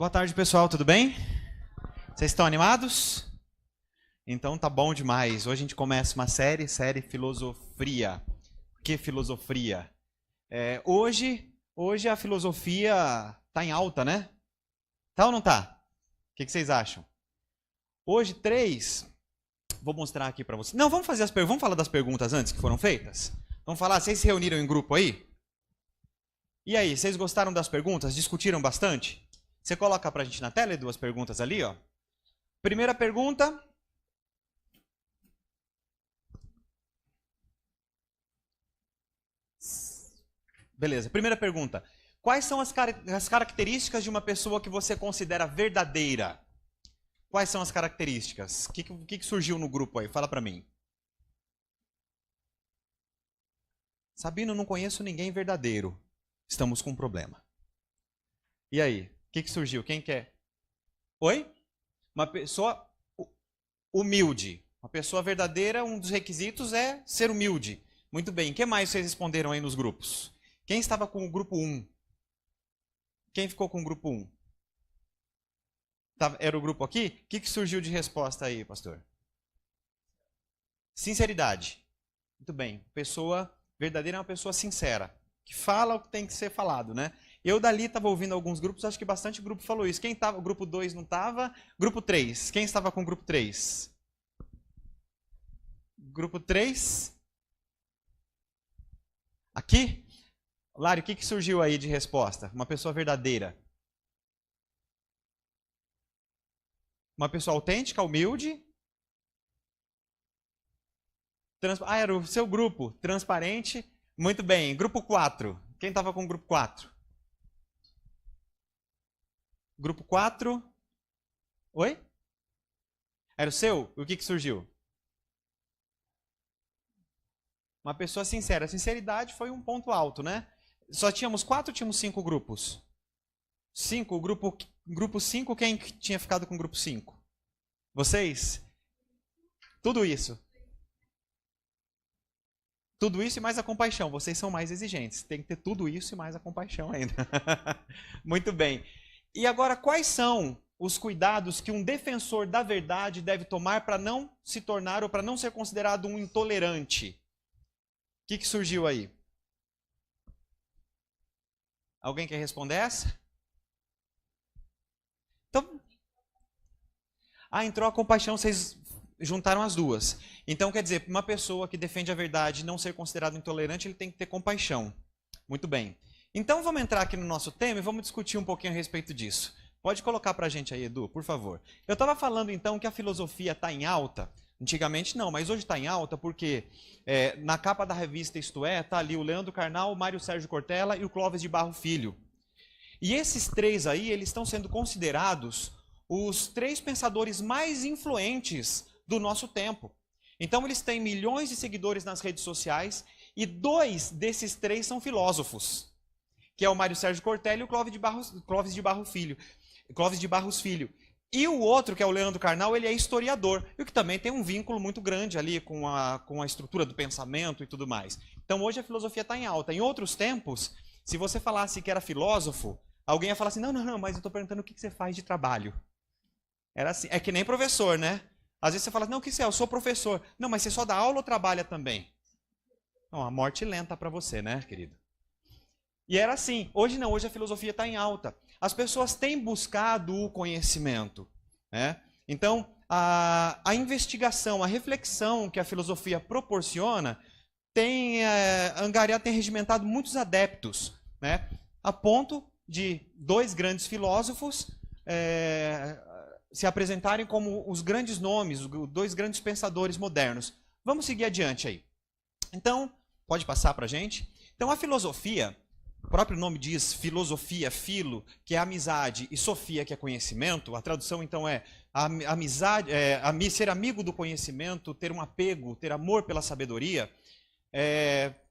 Boa tarde, pessoal, tudo bem? Vocês estão animados? Então tá bom demais. Hoje a gente começa uma série Filosofia. Que filosofia? Hoje a filosofia tá em alta, né? Tá ou não tá? O que vocês acham? Hoje, vou mostrar aqui para vocês. Não, vamos fazer vamos falar das perguntas antes que foram feitas? Vamos falar, vocês se reuniram em grupo aí? E aí, vocês gostaram das perguntas? Discutiram bastante? Você coloca pra gente na tela duas perguntas ali, ó. Primeira pergunta. Beleza, primeira pergunta. Quais são as características de uma pessoa que você considera verdadeira? Quais são as características? O que surgiu no grupo aí? Fala pra mim. Sabino, não conheço ninguém verdadeiro. Estamos com um problema. E aí? O que surgiu? Quem quer? Oi? Uma pessoa humilde. Uma pessoa verdadeira, um dos requisitos é ser humilde. Muito bem. O que mais vocês responderam aí nos grupos? Quem estava com o grupo 1? Quem ficou com o grupo 1? Era o grupo aqui? O que surgiu de resposta aí, pastor? Sinceridade. Muito bem. Pessoa verdadeira é uma pessoa sincera, que fala o que tem que ser falado, né? Eu dali estava ouvindo alguns grupos, acho que bastante grupo falou isso. Quem estava? O grupo 2 não estava. Grupo 3. Quem estava com o grupo 3? Grupo 3. Aqui? Lário, o que surgiu aí de resposta? Uma pessoa verdadeira. Uma pessoa autêntica, humilde. Era o seu grupo. Transparente. Muito bem. Grupo 4. Quem estava com o grupo 4? Grupo 4. Oi? Era o seu? O que surgiu? Uma pessoa sincera. A sinceridade foi um ponto alto, né? Só tínhamos 4 ou tínhamos 5 grupos? 5. O grupo 5, quem tinha ficado com o grupo 5? Vocês? Tudo isso. Tudo isso e mais a compaixão. Vocês são mais exigentes. Tem que ter tudo isso e mais a compaixão ainda. Muito bem. E agora, quais são os cuidados que um defensor da verdade deve tomar para não se tornar ou para não ser considerado um intolerante? O que surgiu aí? Alguém quer responder essa? Então, entrou a compaixão, vocês juntaram as duas. Então, quer dizer, uma pessoa que defende a verdade e não ser considerado intolerante, ele tem que ter compaixão. Muito bem. Então, vamos entrar aqui no nosso tema e vamos discutir um pouquinho a respeito disso. Pode colocar pra gente aí, Edu, por favor. Eu estava falando, então, que a filosofia está em alta. Antigamente não, mas hoje está em alta porque na capa da revista Isto É, está ali o Leandro Carnal, o Mário Sérgio Cortella e o Clóvis de Barro Filho. E esses três aí, eles estão sendo considerados os 3 pensadores mais influentes do nosso tempo. Então, eles têm milhões de seguidores nas redes sociais e 2 desses 3 são filósofos, que é o Mário Sérgio Cortella e o Clóvis de Barros Filho. E o outro, que é o Leandro Carnal, ele é historiador, e o que também tem um vínculo muito grande ali com a estrutura do pensamento e tudo mais. Então, hoje a filosofia está em alta. Em outros tempos, se você falasse que era filósofo, alguém ia falar assim, não, mas eu estou perguntando o que você faz de trabalho. Era assim, é que nem professor, né? Às vezes você fala, não, o que você é? Eu sou professor. Não, mas você só dá aula ou trabalha também? Não, a morte lenta para você, né, querido? E era assim. Hoje não, hoje a filosofia está em alta. As pessoas têm buscado o conhecimento, né? Então, a investigação, a reflexão que a filosofia proporciona tem regimentado muitos adeptos, né? A ponto de 2 grandes filósofos se apresentarem como os grandes nomes, 2 grandes pensadores modernos. Vamos seguir adiante aí. Então, pode passar para a gente? Então, a filosofia, o próprio nome diz filosofia, filo, que é amizade, e sofia, que é conhecimento. A tradução, então, é amizade, ser amigo do conhecimento, ter um apego, ter amor pela sabedoria.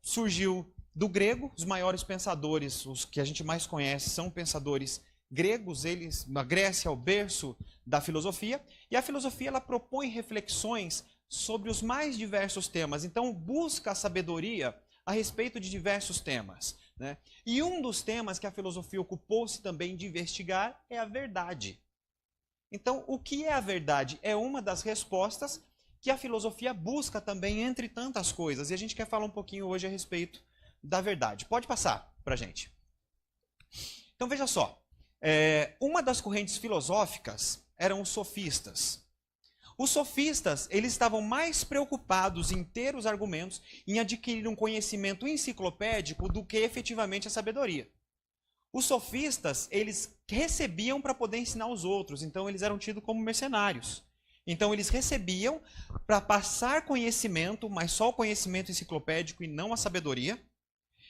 Surgiu do grego. Os maiores pensadores, os que a gente mais conhece, são pensadores gregos. Eles, na Grécia, é o berço da filosofia. E a filosofia, ela propõe reflexões sobre os mais diversos temas. Então, busca a sabedoria a respeito de diversos temas. né? E um dos temas que a filosofia ocupou-se também de investigar é a verdade. Então, o que é a verdade? É uma das respostas que a filosofia busca também, entre tantas coisas. E a gente quer falar um pouquinho hoje a respeito da verdade. Pode passar para a gente. Então, veja só. Uma das correntes filosóficas eram os sofistas. Os sofistas, eles estavam mais preocupados em ter os argumentos, em adquirir um conhecimento enciclopédico do que efetivamente a sabedoria. Os sofistas, eles recebiam para poder ensinar os outros, então eles eram tidos como mercenários. Então eles recebiam para passar conhecimento, mas só o conhecimento enciclopédico e não a sabedoria,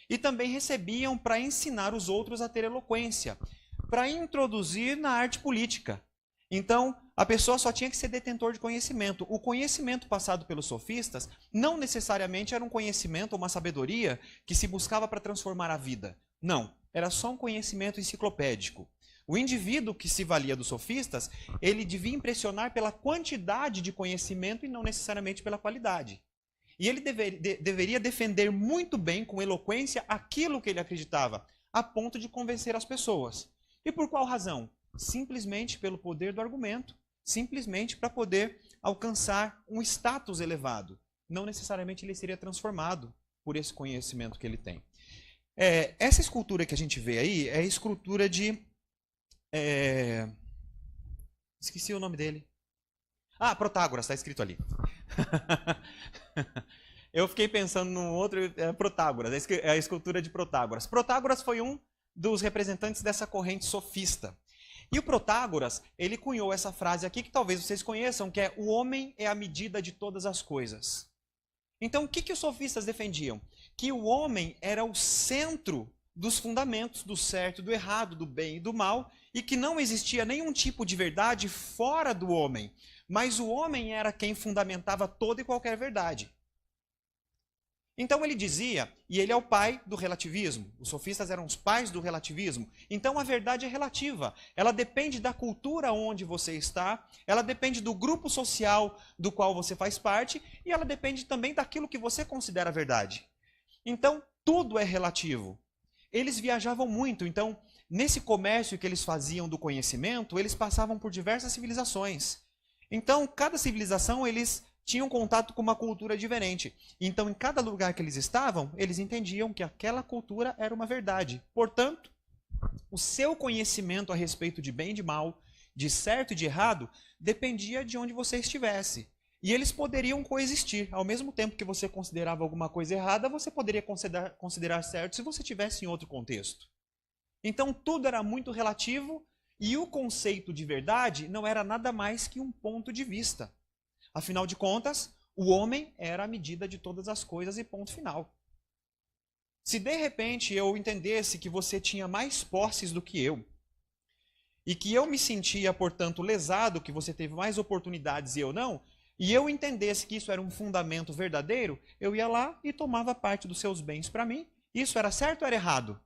e também recebiam para ensinar os outros a ter eloquência, para introduzir na arte política. Então, a pessoa só tinha que ser detentor de conhecimento. O conhecimento passado pelos sofistas não necessariamente era um conhecimento ou uma sabedoria que se buscava para transformar a vida. Não, era só um conhecimento enciclopédico. O indivíduo que se valia dos sofistas, ele devia impressionar pela quantidade de conhecimento e não necessariamente pela qualidade. E ele deveria defender muito bem, com eloquência, aquilo que ele acreditava, a ponto de convencer as pessoas. E por qual razão? Simplesmente pelo poder do argumento, simplesmente para poder alcançar um status elevado. Não necessariamente ele seria transformado por esse conhecimento que ele tem. Essa escultura que a gente vê aí é a escultura de... Esqueci o nome dele. Ah, Protágoras, está escrito ali. Eu fiquei pensando no outro, Protágoras, é a escultura de Protágoras. Protágoras foi um dos representantes dessa corrente sofista. E o Protágoras, ele cunhou essa frase aqui que talvez vocês conheçam, que é: o homem é a medida de todas as coisas. Então, o que os sofistas defendiam? Que o homem era o centro dos fundamentos do certo, do errado, do bem e do mal, e que não existia nenhum tipo de verdade fora do homem, mas o homem era quem fundamentava toda e qualquer verdade. Então ele dizia, e ele é o pai do relativismo, os sofistas eram os pais do relativismo, então a verdade é relativa, ela depende da cultura onde você está, ela depende do grupo social do qual você faz parte, e ela depende também daquilo que você considera verdade. Então tudo é relativo. Eles viajavam muito, então nesse comércio que eles faziam do conhecimento, eles passavam por diversas civilizações. Então cada civilização eles tinham contato com uma cultura diferente. Então, em cada lugar que eles estavam, eles entendiam que aquela cultura era uma verdade. Portanto, o seu conhecimento a respeito de bem e de mal, de certo e de errado, dependia de onde você estivesse. E eles poderiam coexistir. Ao mesmo tempo que você considerava alguma coisa errada, você poderia considerar certo se você estivesse em outro contexto. Então, tudo era muito relativo e o conceito de verdade não era nada mais que um ponto de vista. Afinal de contas, o homem era a medida de todas as coisas e ponto final. Se de repente eu entendesse que você tinha mais posses do que eu, e que eu me sentia, portanto, lesado, que você teve mais oportunidades e eu não, e eu entendesse que isso era um fundamento verdadeiro, eu ia lá e tomava parte dos seus bens para mim. Isso era certo ou era errado?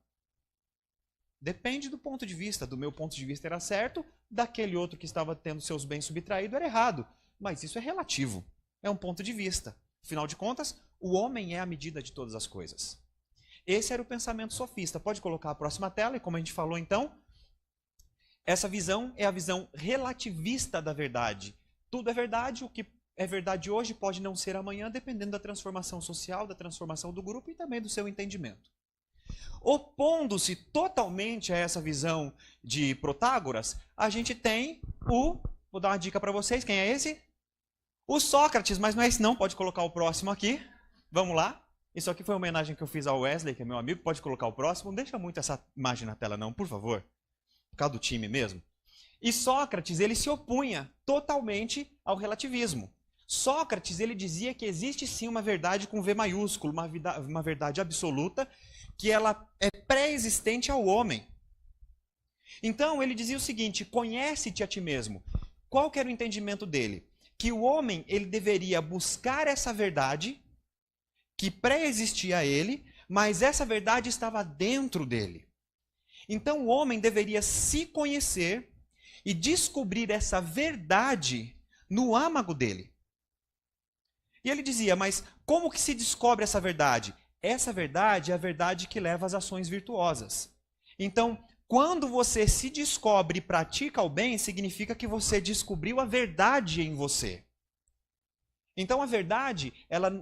Depende do ponto de vista. Do meu ponto de vista era certo, daquele outro que estava tendo seus bens subtraídos era errado. Mas isso é relativo, é um ponto de vista. Afinal de contas, o homem é a medida de todas as coisas. Esse era o pensamento sofista. Pode colocar a próxima tela, e como a gente falou então, essa visão é a visão relativista da verdade. Tudo é verdade, o que é verdade hoje pode não ser amanhã, dependendo da transformação social, da transformação do grupo e também do seu entendimento. Opondo-se totalmente a essa visão de Protágoras, a gente tem vou dar uma dica para vocês, quem é esse? O Sócrates, mas não é esse não, pode colocar o próximo aqui. Vamos lá. Isso aqui foi uma homenagem que eu fiz ao Wesley, que é meu amigo, pode colocar o próximo. Não deixa muito essa imagem na tela não, por favor. Por causa do time mesmo. E Sócrates, ele se opunha totalmente ao relativismo. Sócrates, ele dizia que existe sim uma verdade com V maiúsculo, uma verdade absoluta, que ela é pré-existente ao homem. Então, ele dizia o seguinte: conhece-te a ti mesmo. Qual que era o entendimento dele? Que o homem ele deveria buscar essa verdade que pré-existia a ele, mas essa verdade estava dentro dele. Então o homem deveria se conhecer e descobrir essa verdade no âmago dele. E ele dizia, mas como que se descobre essa verdade? essa verdade é a verdade que leva às ações virtuosas. Então, quando você se descobre e pratica o bem, significa que você descobriu a verdade em você. Então a verdade,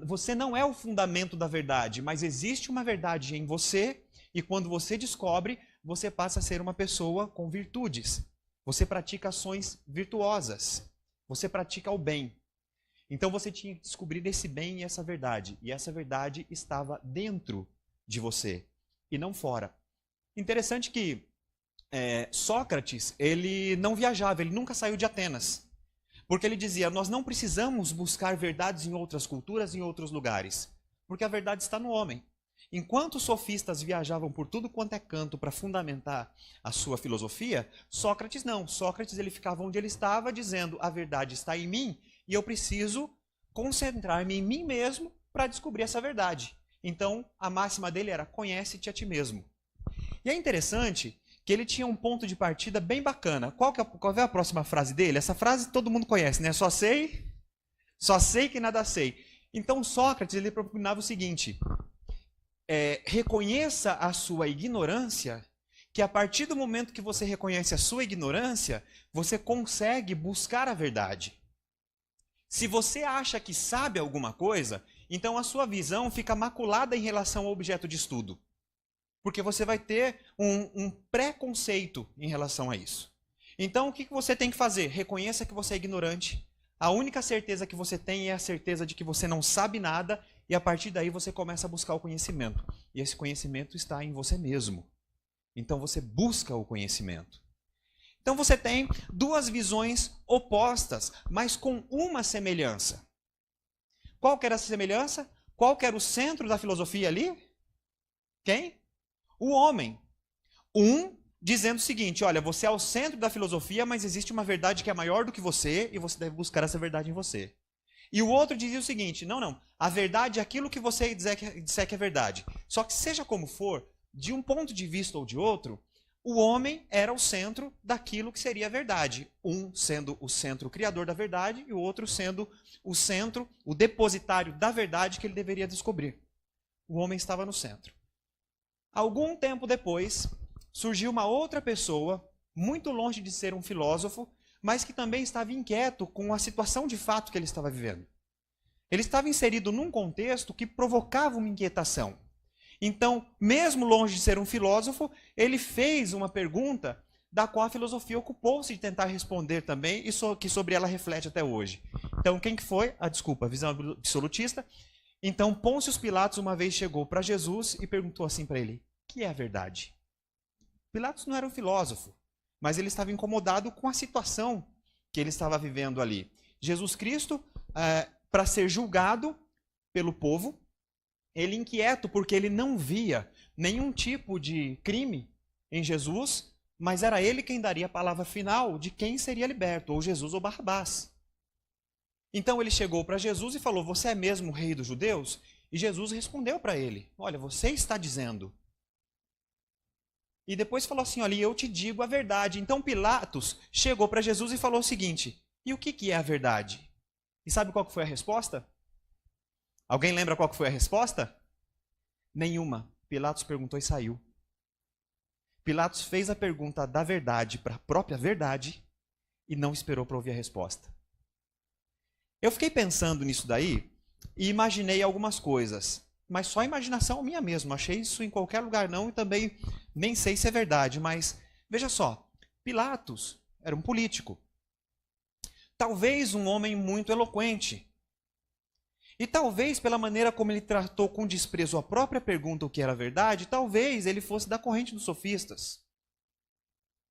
você não é o fundamento da verdade, mas existe uma verdade em você, e quando você descobre, você passa a ser uma pessoa com virtudes. Você pratica ações virtuosas. Você pratica o bem. Então você tinha que descobrir esse bem e essa verdade estava dentro de você e não fora. Interessante que Sócrates, ele não viajava, ele nunca saiu de Atenas. Porque ele dizia, nós não precisamos buscar verdades em outras culturas, em outros lugares. Porque a verdade está no homem. Enquanto os sofistas viajavam por tudo quanto é canto para fundamentar a sua filosofia, Sócrates não. Sócrates ele ficava onde ele estava, dizendo, a verdade está em mim e eu preciso concentrar-me em mim mesmo para descobrir essa verdade. Então, a máxima dele era, conhece-te a ti mesmo. E é interessante que ele tinha um ponto de partida bem bacana. Qual é a próxima frase dele? Essa frase todo mundo conhece, né? Só sei que nada sei. Então Sócrates ele propunha o seguinte, reconheça a sua ignorância, que a partir do momento que você reconhece a sua ignorância, você consegue buscar a verdade. Se você acha que sabe alguma coisa, então a sua visão fica maculada em relação ao objeto de estudo. Porque você vai ter um preconceito em relação a isso. Então, o que você tem que fazer? Reconheça que você é ignorante. A única certeza que você tem é a certeza de que você não sabe nada e a partir daí você começa a buscar o conhecimento. E esse conhecimento está em você mesmo. Então, você busca o conhecimento. Então, você tem duas visões opostas, mas com uma semelhança. Qual que era essa semelhança? Qual que era o centro da filosofia ali? Quem? O homem. Um dizendo o seguinte, olha, você é o centro da filosofia, mas existe uma verdade que é maior do que você e você deve buscar essa verdade em você. E o outro dizia o seguinte, não, a verdade é aquilo que você disser que é verdade. Só que seja como for, de um ponto de vista ou de outro, o homem era o centro daquilo que seria a verdade. Um sendo o centro criador da verdade e o outro sendo o centro, o depositário da verdade que ele deveria descobrir. O homem estava no centro. Algum tempo depois, surgiu uma outra pessoa, muito longe de ser um filósofo, mas que também estava inquieto com a situação de fato que ele estava vivendo. Ele estava inserido num contexto que provocava uma inquietação. Então, mesmo longe de ser um filósofo, ele fez uma pergunta da qual a filosofia ocupou-se de tentar responder também e que sobre ela reflete até hoje. Então, quem que foi? A visão absolutista. Então, Pôncio Pilatos uma vez chegou para Jesus e perguntou assim para ele, o que é a verdade? Pilatos não era um filósofo, mas ele estava incomodado com a situação que ele estava vivendo ali. Jesus Cristo, para ser julgado pelo povo, ele inquieto porque ele não via nenhum tipo de crime em Jesus, mas era ele quem daria a palavra final de quem seria liberto, ou Jesus ou Barrabás. Então ele chegou para Jesus e falou, você é mesmo o rei dos judeus? E Jesus respondeu para ele, olha, você está dizendo. E depois falou assim, olha, eu te digo a verdade. Então Pilatos chegou para Jesus e falou o seguinte, e o que é a verdade? E sabe qual que foi a resposta? Alguém lembra qual que foi a resposta? Nenhuma. Pilatos perguntou e saiu. Pilatos fez a pergunta da verdade para a própria verdade e não esperou para ouvir a resposta. Eu fiquei pensando nisso daí e imaginei algumas coisas, mas só imaginação minha mesmo. Achei isso em qualquer lugar não e também nem sei se é verdade, mas veja só, Pilatos era um político. Talvez um homem muito eloquente. E talvez pela maneira como ele tratou com desprezo a própria pergunta o que era verdade, talvez ele fosse da corrente dos sofistas.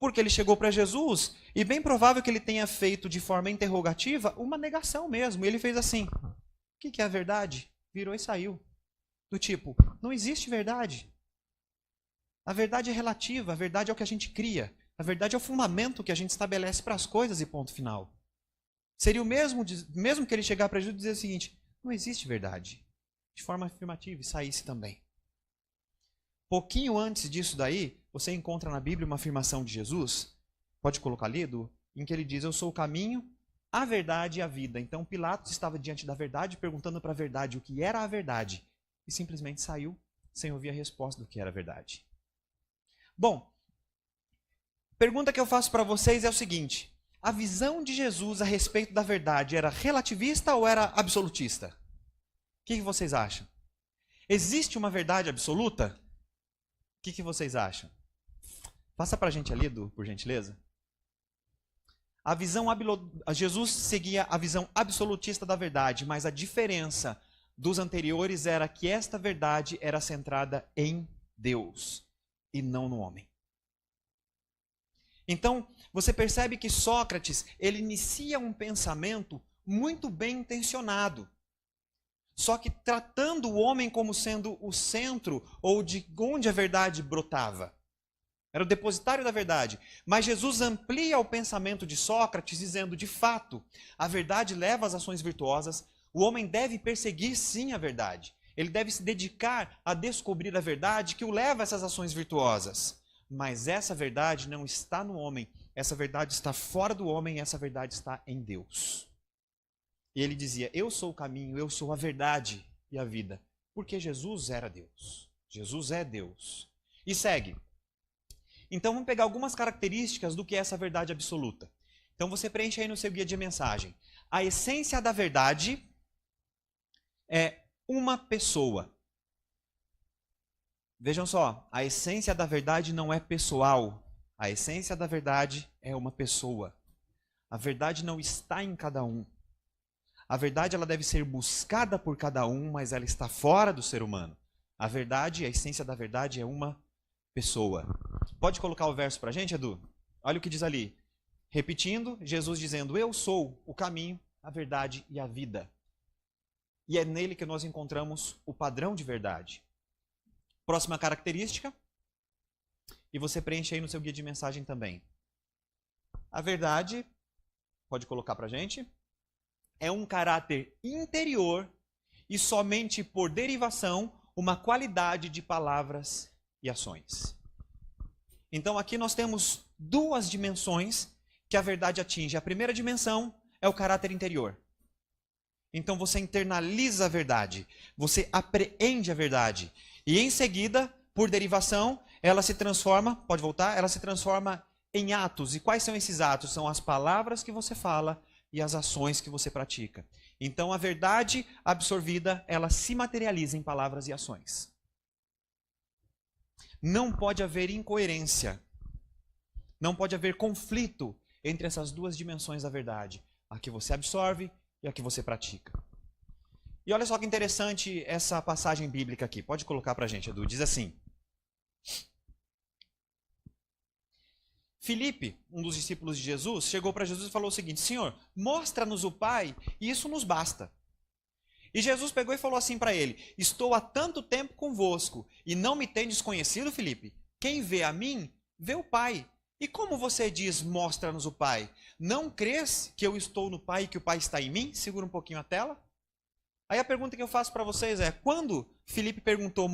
Porque ele chegou para Jesus e bem provável que ele tenha feito de forma interrogativa uma negação mesmo. E ele fez assim, o que é a verdade? Virou e saiu. Do tipo, não existe verdade. A verdade é relativa, a verdade é o que a gente cria. A verdade é o fundamento que a gente estabelece para as coisas e ponto final. Seria o mesmo que ele chegar para Jesus e dizer o seguinte, não existe verdade. De forma afirmativa e saísse também. Pouquinho antes disso daí, você encontra na Bíblia uma afirmação de Jesus, pode colocar lido, em que ele diz, eu sou o caminho, a verdade e a vida. Então Pilatos estava diante da verdade, perguntando para a verdade o que era a verdade. e simplesmente saiu sem ouvir a resposta do que era verdade. Bom, pergunta que eu faço para vocês é o seguinte: a visão de Jesus a respeito da verdade era relativista ou era absolutista? O que vocês acham? Existe uma verdade absoluta? O que vocês acham? Passa para a gente ali, Edu, por gentileza. Jesus seguia a visão absolutista da verdade, mas a diferença dos anteriores era que esta verdade era centrada em Deus e não no homem. Então, você percebe que Sócrates, ele inicia um pensamento muito bem intencionado, só que tratando o homem como sendo o centro ou de onde a verdade brotava. Era o depositário da verdade. Mas Jesus amplia o pensamento de Sócrates, dizendo, de fato, a verdade leva às ações virtuosas, o homem deve perseguir sim a verdade. Ele deve se dedicar a descobrir a verdade que o leva a essas ações virtuosas. Mas essa verdade não está no homem, essa verdade está fora do homem, essa verdade está em Deus. E ele dizia, eu sou o caminho, eu sou a verdade e a vida. Porque Jesus era Deus. Jesus é Deus. E segue. Então vamos pegar algumas características do que é essa verdade absoluta. Então você preenche aí no seu guia de mensagem. A essência da verdade é uma pessoa. Vejam só, a essência da verdade não é pessoal. A essência da verdade é uma pessoa. A verdade não está em cada um. A verdade ela deve ser buscada por cada um, mas ela está fora do ser humano. A verdade, a essência da verdade é uma pessoa. Pode colocar o verso para a gente, Edu? Olha o que diz ali. Repetindo, Jesus dizendo, eu sou o caminho, a verdade e a vida. E é nele que nós encontramos o padrão de verdade. Próxima característica, e você preenche aí no seu guia de mensagem também. A verdade, pode colocar para a gente, é um caráter interior e somente por derivação, uma qualidade de palavras e ações. Então aqui nós temos duas dimensões que a verdade atinge. A primeira dimensão é o caráter interior. Então você internaliza a verdade, você apreende a verdade. E em seguida, por derivação, ela se transforma, pode voltar? Ela se transforma em atos. E quais são esses atos? São as palavras que você fala e as ações que você pratica. Então a verdade absorvida, ela se materializa em palavras e ações. Não pode haver incoerência. Não pode haver conflito entre essas duas dimensões da verdade. A que você absorve e a que você pratica. E olha só que interessante essa passagem bíblica aqui. Pode colocar para a gente, Edu. Diz assim. Filipe, um dos discípulos de Jesus, chegou para Jesus e falou o seguinte, Senhor, mostra-nos o Pai e isso nos basta. E Jesus pegou e falou assim para ele, estou há tanto tempo convosco e não me tendes conhecido, Filipe? Quem vê a mim, vê o Pai. E como você diz, mostra-nos o Pai? Não crês que eu estou no Pai e que o Pai está em mim? Segura um pouquinho a tela. Aí a pergunta que eu faço para vocês é, quando Filipe perguntou,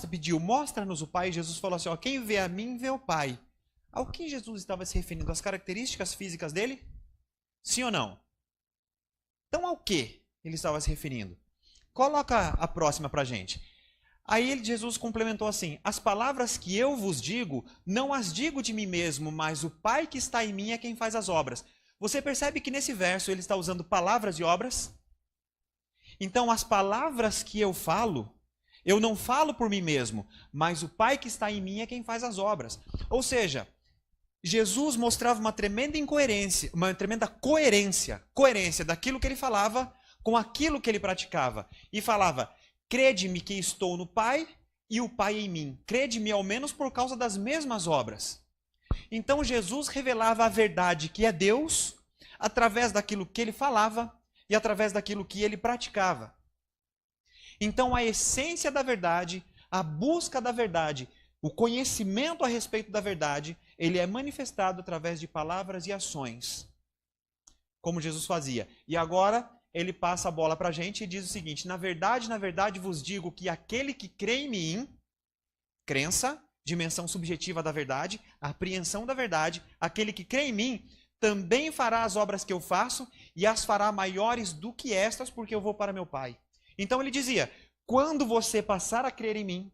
pediu, mostra-nos o Pai, Jesus falou assim, ó, quem vê a mim, vê o Pai. Ao que Jesus estava se referindo? Às características físicas dele? Sim ou não? Então ao que ele estava se referindo? Coloca a próxima para a gente. Aí Jesus complementou assim, as palavras que eu vos digo, não as digo de mim mesmo, mas o Pai que está em mim é quem faz as obras. Você percebe que nesse verso ele está usando palavras e obras? Então as palavras que eu falo, eu não falo por mim mesmo, mas o Pai que está em mim é quem faz as obras. Ou seja, Jesus mostrava uma tremenda incoerência, uma tremenda coerência daquilo que ele falava com aquilo que ele praticava. E falava, crede-me que estou no Pai e o Pai em mim. Crede-me ao menos por causa das mesmas obras. Então Jesus revelava a verdade que é Deus através daquilo que ele falava e através daquilo que ele praticava. Então a essência da verdade, a busca da verdade, o conhecimento a respeito da verdade, ele é manifestado através de palavras e ações, como Jesus fazia. E agora ele passa a bola para a gente e diz o seguinte, na verdade vos digo que aquele que crê em mim, crença, dimensão subjetiva da verdade, apreensão da verdade, aquele que crê em mim, também fará as obras que eu faço e as fará maiores do que estas, porque eu vou para meu Pai. Então ele dizia, quando você passar a crer em mim,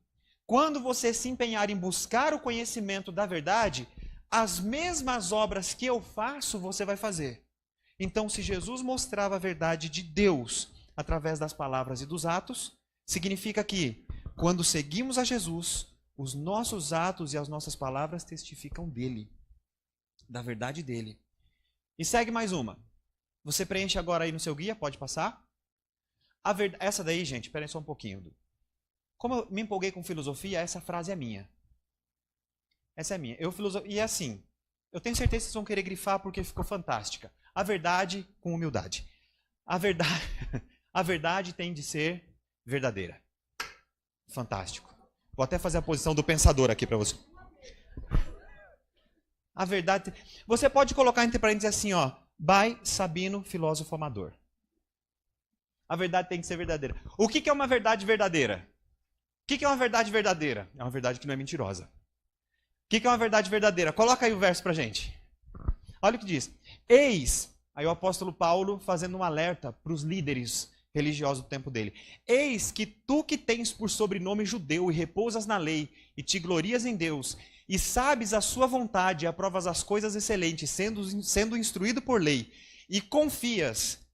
quando você se empenhar em buscar o conhecimento da verdade, as mesmas obras que eu faço, você vai fazer. Então, se Jesus mostrava a verdade de Deus através das palavras e dos atos, significa que, quando seguimos a Jesus, os nossos atos e as nossas palavras testificam dele, da verdade dele. E segue mais uma. Você preenche agora aí no seu guia, pode passar. Essa daí, gente, espera só um pouquinho. Como eu me empolguei com filosofia, essa frase é minha. Essa é minha. E é assim, eu tenho certeza que vocês vão querer grifar porque ficou fantástica. A verdade com humildade. A verdade tem de ser verdadeira. Fantástico. Vou até fazer a posição do pensador aqui para você. A verdade... Você pode colocar entre parênteses assim, ó. By Sabino, filósofo amador. A verdade tem que ser verdadeira. O que é uma verdade verdadeira? O que é uma verdade verdadeira? É uma verdade que não é mentirosa. O que é uma verdade verdadeira? Coloca aí o verso pra gente. Olha o que diz. Eis, aí o apóstolo Paulo fazendo um alerta para os líderes religiosos do tempo dele. Eis que tu que tens por sobrenome judeu e repousas na lei e te glorias em Deus e sabes a sua vontade e aprovas as coisas excelentes, sendo instruído por lei e confias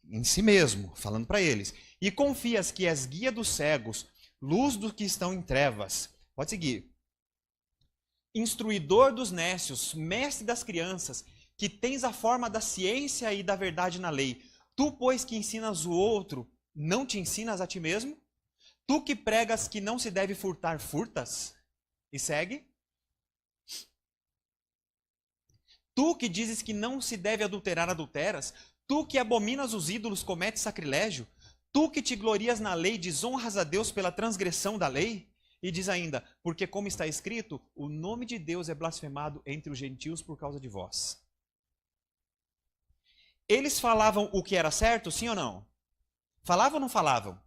em si mesmo, falando para eles, e confias que és guia dos cegos, luz dos que estão em trevas. Pode seguir. Instruidor dos nécios, mestre das crianças, que tens a forma da ciência e da verdade na lei. Tu, pois, que ensinas o outro, não te ensinas a ti mesmo? Tu que pregas que não se deve furtar, furtas? E segue. Tu que dizes que não se deve adulterar, adulteras? Tu que abominas os ídolos, cometes sacrilégio? Tu que te glorias na lei, desonras a Deus pela transgressão da lei? E diz ainda, porque como está escrito, o nome de Deus é blasfemado entre os gentios por causa de vós. Eles falavam o que era certo, sim ou não? Falavam ou não falavam?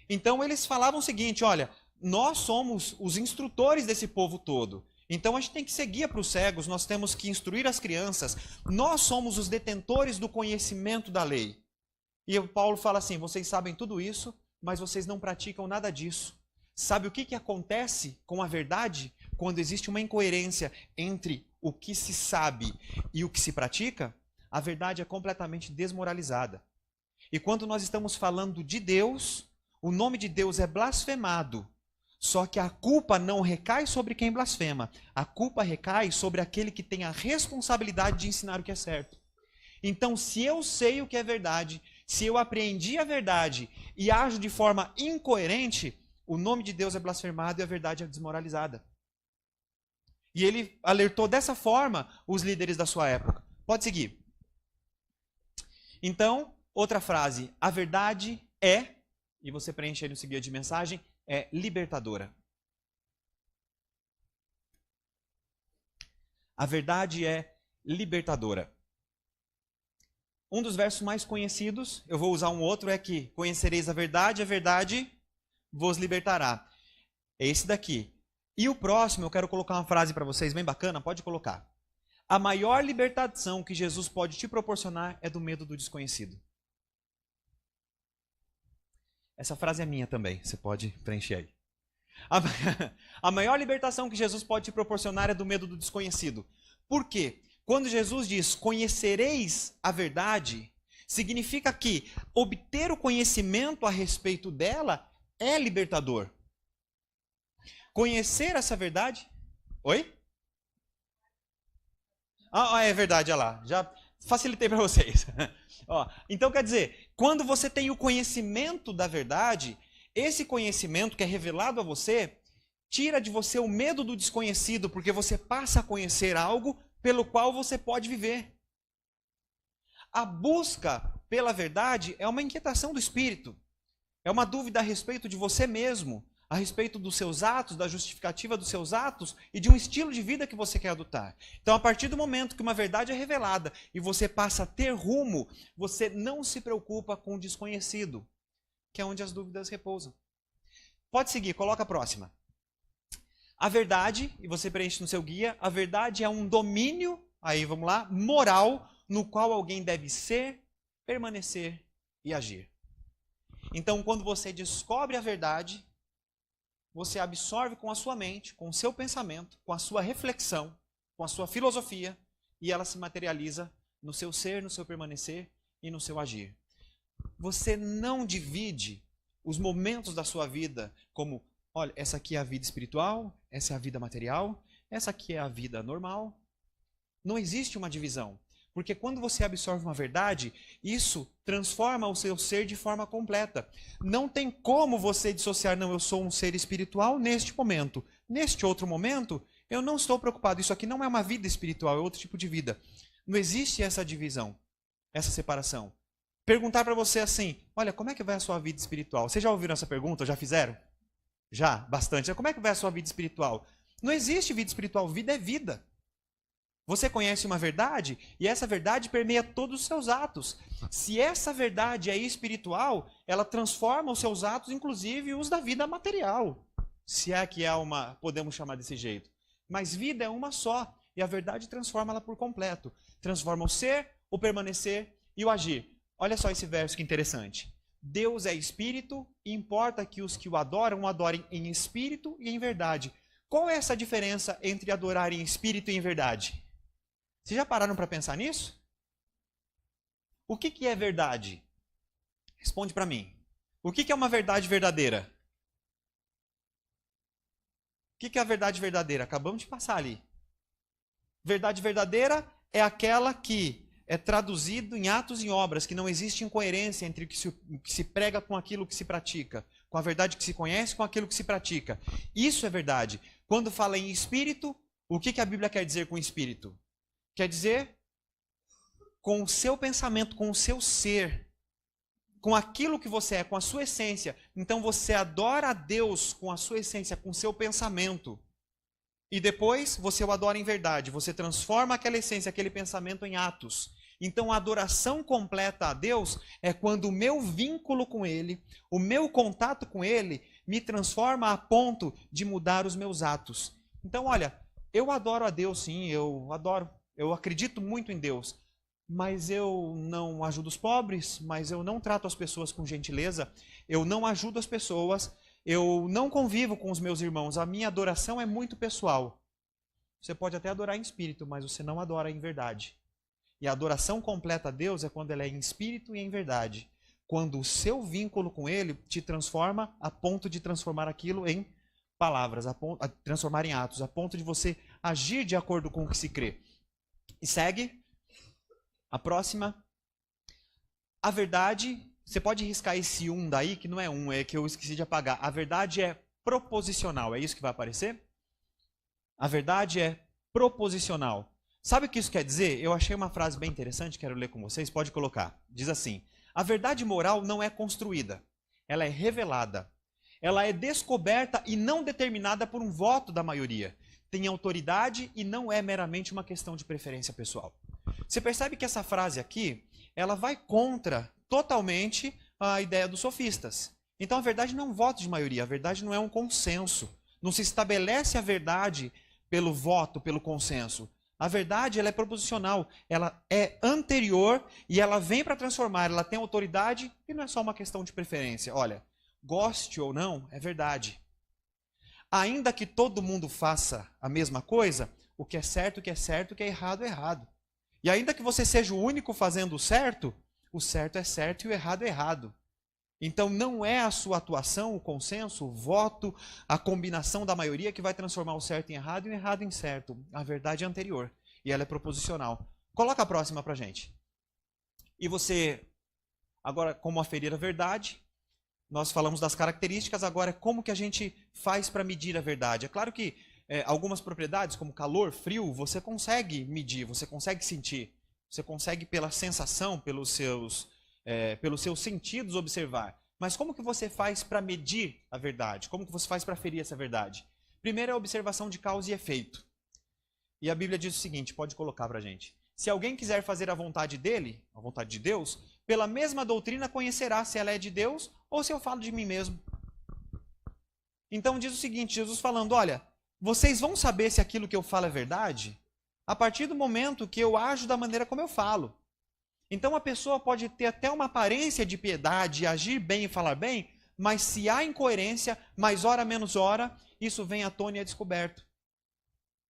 Então eles falavam o seguinte, olha, nós somos os instrutores desse povo todo. Então a gente tem que ser guia para os cegos, nós temos que instruir as crianças. Nós somos os detentores do conhecimento da lei. E o Paulo fala assim, vocês sabem tudo isso, mas vocês não praticam nada disso. Sabe o que acontece com a verdade quando existe uma incoerência entre o que se sabe e o que se pratica? A verdade é completamente desmoralizada. E quando nós estamos falando de Deus, o nome de Deus é blasfemado. Só que a culpa não recai sobre quem blasfema. A culpa recai sobre aquele que tem a responsabilidade de ensinar o que é certo. Então, se eu sei o que é verdade, se eu apreendi a verdade e ajo de forma incoerente, o nome de Deus é blasfemado e a verdade é desmoralizada. E ele alertou dessa forma os líderes da sua época. Pode seguir. Então, outra frase. A verdade é, e você preenche aí no seguinte de mensagem, é libertadora. A verdade é libertadora. Um dos versos mais conhecidos, eu vou usar um outro, é que conhecereis a verdade vos libertará. É esse daqui. E o próximo, eu quero colocar uma frase para vocês bem bacana, pode colocar. A maior libertação que Jesus pode te proporcionar é do medo do desconhecido. Essa frase é minha também, você pode preencher aí. A maior libertação que Jesus pode te proporcionar é do medo do desconhecido. Por quê? Quando Jesus diz, conhecereis a verdade, significa que obter o conhecimento a respeito dela é libertador. Conhecer essa verdade... Oi? É verdade, olha lá. Já facilitei para vocês. Então, quer dizer, quando você tem o conhecimento da verdade, esse conhecimento que é revelado a você, tira de você o medo do desconhecido, porque você passa a conhecer algo pelo qual você pode viver. A busca pela verdade é uma inquietação do espírito. É uma dúvida a respeito de você mesmo, a respeito dos seus atos, da justificativa dos seus atos e de um estilo de vida que você quer adotar. Então, a partir do momento que uma verdade é revelada e você passa a ter rumo, você não se preocupa com o desconhecido, que é onde as dúvidas repousam. Pode seguir, coloca a próxima. A verdade, e você preenche no seu guia, a verdade é um domínio, aí vamos lá, moral, no qual alguém deve ser, permanecer e agir. Então, quando você descobre a verdade, você absorve com a sua mente, com o seu pensamento, com a sua reflexão, com a sua filosofia, e ela se materializa no seu ser, no seu permanecer e no seu agir. Você não divide os momentos da sua vida como, olha, essa aqui é a vida espiritual, essa é a vida material, essa aqui é a vida normal. Não existe uma divisão. Porque quando você absorve uma verdade, isso transforma o seu ser de forma completa. Não tem como você dissociar, não, eu sou um ser espiritual neste momento. Neste outro momento, eu não estou preocupado. Isso aqui não é uma vida espiritual, é outro tipo de vida. Não existe essa divisão, essa separação. Perguntar para você assim, olha, como é que vai a sua vida espiritual? Vocês já ouviram essa pergunta? Já fizeram? Já, bastante. Como é que vai a sua vida espiritual? Não existe vida espiritual, vida é vida. Você conhece uma verdade e essa verdade permeia todos os seus atos. Se essa verdade é espiritual, ela transforma os seus atos, inclusive os da vida material. Se é que é uma, podemos chamar desse jeito. Mas vida é uma só e a verdade transforma ela por completo. Transforma o ser, o permanecer e o agir. Olha só esse verso que interessante. Deus é espírito e importa que os que o adorem em espírito e em verdade. Qual é essa diferença entre adorar em espírito e em verdade? Vocês já pararam para pensar nisso? O que é verdade? Responde para mim. O que é uma verdade verdadeira? O que é a verdade verdadeira? Acabamos de passar ali. Verdade verdadeira é aquela que é traduzido em atos e obras, que não existe incoerência entre o que se prega com aquilo que se pratica, com a verdade que se conhece com aquilo que se pratica. Isso é verdade. Quando fala em espírito, o que a Bíblia quer dizer com espírito? Quer dizer, com o seu pensamento, com o seu ser, com aquilo que você é, com a sua essência. Então você adora a Deus com a sua essência, com o seu pensamento. E depois você o adora em verdade. Você transforma aquela essência, aquele pensamento em atos. Então a adoração completa a Deus é quando o meu vínculo com Ele, o meu contato com Ele, me transforma a ponto de mudar os meus atos. Então olha, eu adoro a Deus sim, eu adoro. Eu acredito muito em Deus, mas eu não ajudo os pobres, mas eu não trato as pessoas com gentileza, eu não ajudo as pessoas, eu não convivo com os meus irmãos, a minha adoração é muito pessoal. Você pode até adorar em espírito, mas você não adora em verdade. E a adoração completa a Deus é quando ela é em espírito e em verdade. Quando o seu vínculo com Ele te transforma a ponto de transformar aquilo em palavras, a transformar em atos, a ponto de você agir de acordo com o que se crê. E segue. A próxima. A verdade, você pode riscar esse daí, que não é é que eu esqueci de apagar. A verdade é proposicional, é isso que vai aparecer? A verdade é proposicional. Sabe o que isso quer dizer? Eu achei uma frase bem interessante, quero ler com vocês, pode colocar. Diz assim, a verdade moral não é construída, ela é revelada. Ela é descoberta e não determinada por um voto da maioria. Tem autoridade e não é meramente uma questão de preferência pessoal. Você percebe que essa frase aqui, ela vai contra totalmente a ideia dos sofistas. Então a verdade não é um voto de maioria, a verdade não é um consenso. Não se estabelece a verdade pelo voto, pelo consenso. A verdade ela é proposicional, ela é anterior e ela vem para transformar, ela tem autoridade e não é só uma questão de preferência. Olha, goste ou não, é verdade. Ainda que todo mundo faça a mesma coisa, o que é certo, o que é certo, o que é errado, é errado. E ainda que você seja o único fazendo o certo é certo e o errado é errado. Então não é a sua atuação, o consenso, o voto, a combinação da maioria que vai transformar o certo em errado e o errado em certo. A verdade é anterior e ela é proposicional. Coloca a próxima pra gente. E você, agora como aferir a verdade, nós falamos das características, agora como que a gente faz para medir a verdade. É claro que algumas propriedades, como calor, frio, você consegue medir, você consegue sentir. Você consegue pela sensação, pelos seus sentidos observar. Mas como que você faz para medir a verdade? Como que você faz para aferir essa verdade? Primeiro é a observação de causa e efeito. E a Bíblia diz o seguinte, pode colocar para a gente. Se alguém quiser fazer a vontade dele, a vontade de Deus, pela mesma doutrina conhecerá se ela é de Deus ou se eu falo de mim mesmo. Então diz o seguinte, Jesus falando, olha, vocês vão saber se aquilo que eu falo é verdade a partir do momento que eu ajo da maneira como eu falo. Então a pessoa pode ter até uma aparência de piedade, agir bem e falar bem, mas se há incoerência, mais hora menos hora, isso vem à tona e é descoberto.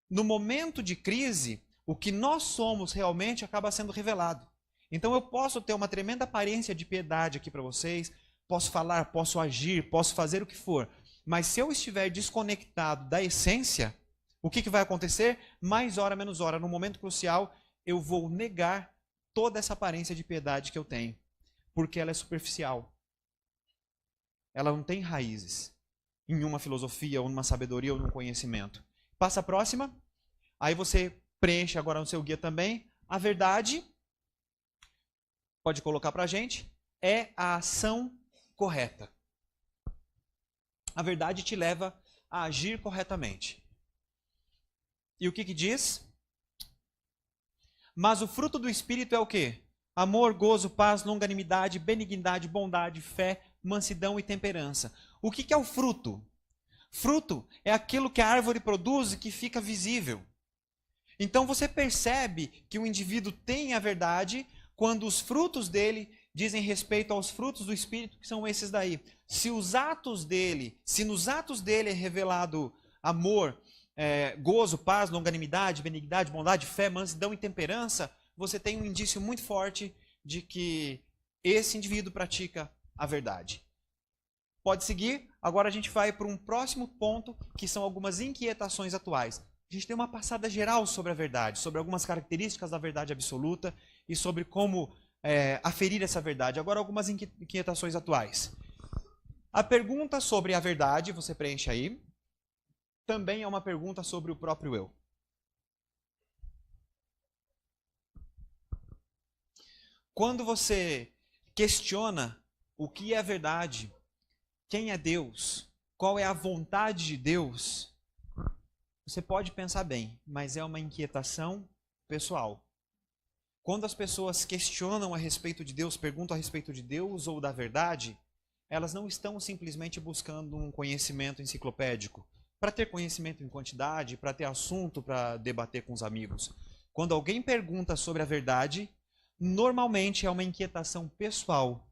No momento de crise, o que nós somos realmente acaba sendo revelado. Então eu posso ter uma tremenda aparência de piedade aqui para vocês, posso falar, posso agir, posso fazer o que for, mas se eu estiver desconectado da essência, o que vai acontecer? Mais hora menos hora, no momento crucial, eu vou negar toda essa aparência de piedade que eu tenho, porque ela é superficial. Ela não tem raízes em uma filosofia, ou numa sabedoria, ou num conhecimento. Passa a próxima. Aí você preenche agora no seu guia também. A verdade, pode colocar para a gente, é a ação correta. A verdade te leva a agir corretamente. E o que diz? Mas o fruto do Espírito é o quê? Amor, gozo, paz, longanimidade, benignidade, bondade, fé, mansidão e temperança. O que é o fruto? Fruto é aquilo que a árvore produz e que fica visível. Então você percebe que o indivíduo tem a verdade quando os frutos dele dizem respeito aos frutos do Espírito, que são esses daí. Se nos atos dele é revelado amor, gozo, paz, longanimidade, benignidade, bondade, fé, mansidão e temperança, você tem um indício muito forte de que esse indivíduo pratica a verdade. Pode seguir. Agora a gente vai para um próximo ponto, que são algumas inquietações atuais. A gente tem uma passada geral sobre a verdade, sobre algumas características da verdade absoluta e sobre como aferir essa verdade. Agora algumas inquietações atuais. A pergunta sobre a verdade, você preenche aí, também é uma pergunta sobre o próprio eu. Quando você questiona o que é a verdade, quem é Deus, qual é a vontade de Deus, você pode pensar bem, mas é uma inquietação pessoal. Quando as pessoas questionam a respeito de Deus, perguntam a respeito de Deus ou da verdade, elas não estão simplesmente buscando um conhecimento enciclopédico, para ter conhecimento em quantidade, para ter assunto para debater com os amigos. Quando alguém pergunta sobre a verdade, normalmente é uma inquietação pessoal.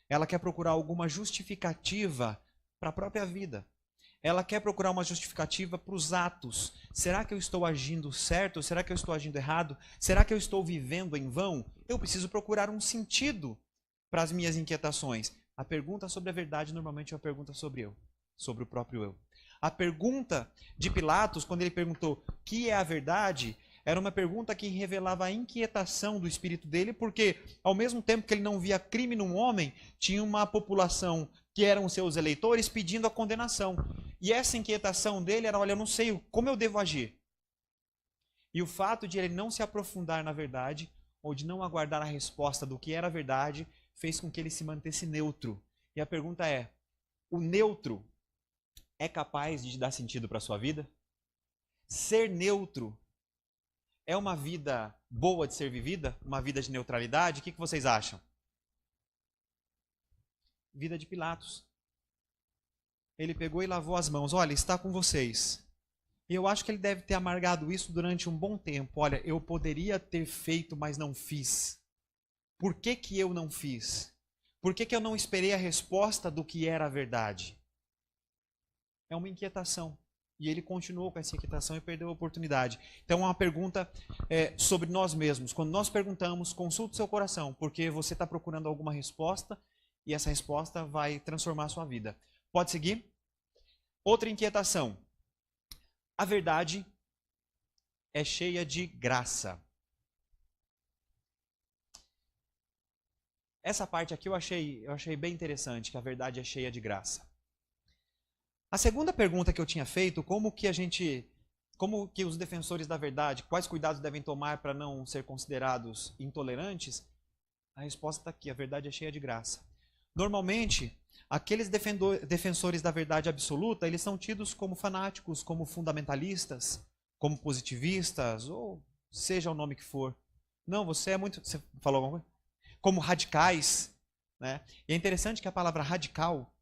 Ela quer procurar alguma justificativa para a própria vida. Ela quer procurar uma justificativa para os atos. Será que eu estou agindo certo? Será que eu estou agindo errado? Será que eu estou vivendo em vão? Eu preciso procurar um sentido para as minhas inquietações. A pergunta sobre a verdade normalmente é uma pergunta sobre eu, sobre o próprio eu. A pergunta de Pilatos, quando ele perguntou o que é a verdade, era uma pergunta que revelava a inquietação do espírito dele, porque ao mesmo tempo que ele não via crime num homem, tinha uma população que eram seus eleitores pedindo a condenação. E essa inquietação dele era, olha, eu não sei como eu devo agir. E o fato de ele não se aprofundar na verdade, ou de não aguardar a resposta do que era a verdade, fez com que ele se mantesse neutro. E a pergunta é, o neutro é capaz de dar sentido para a sua vida? Ser neutro é uma vida boa de ser vivida? Uma vida de neutralidade? O que vocês acham? Vida de Pilatos. Ele pegou e lavou as mãos. Olha, está com vocês. E eu acho que ele deve ter amargado isso durante um bom tempo. Olha, eu poderia ter feito, mas não fiz. Por que eu não fiz? Por que eu não esperei a resposta do que era a verdade? É uma inquietação. E ele continuou com essa inquietação e perdeu a oportunidade. Então é uma pergunta sobre nós mesmos. Quando nós perguntamos, consulte o seu coração, porque você está procurando alguma resposta e essa resposta vai transformar a sua vida. Pode seguir? Outra inquietação. A verdade é cheia de graça. Essa parte aqui eu achei bem interessante, que a verdade é cheia de graça. A segunda pergunta que eu tinha feito, como que os defensores da verdade, quais cuidados devem tomar para não ser considerados intolerantes? A resposta está aqui, a verdade é cheia de graça. Normalmente, aqueles defensores da verdade absoluta, eles são tidos como fanáticos, como fundamentalistas, como positivistas, ou seja o nome que for. Não, você falou alguma coisa? Como radicais, né? E é interessante que a palavra radical,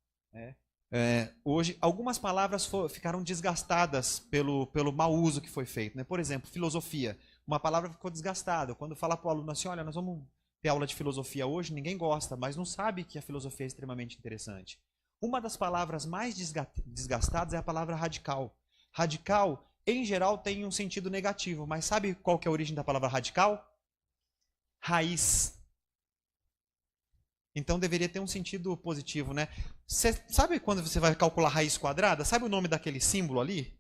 hoje, algumas palavras ficaram desgastadas pelo mau uso que foi feito, né? Por exemplo, filosofia. Uma palavra ficou desgastada. Quando fala para o aluno assim, olha, nós vamos ter aula de filosofia hoje, ninguém gosta, mas não sabe que a filosofia é extremamente interessante. Uma das palavras mais desgastadas é a palavra radical. Radical, em geral, tem um sentido negativo, mas sabe qual que é a origem da palavra radical? Raiz. Então deveria ter um sentido positivo, né? Você sabe quando você vai calcular raiz quadrada? Sabe o nome daquele símbolo ali?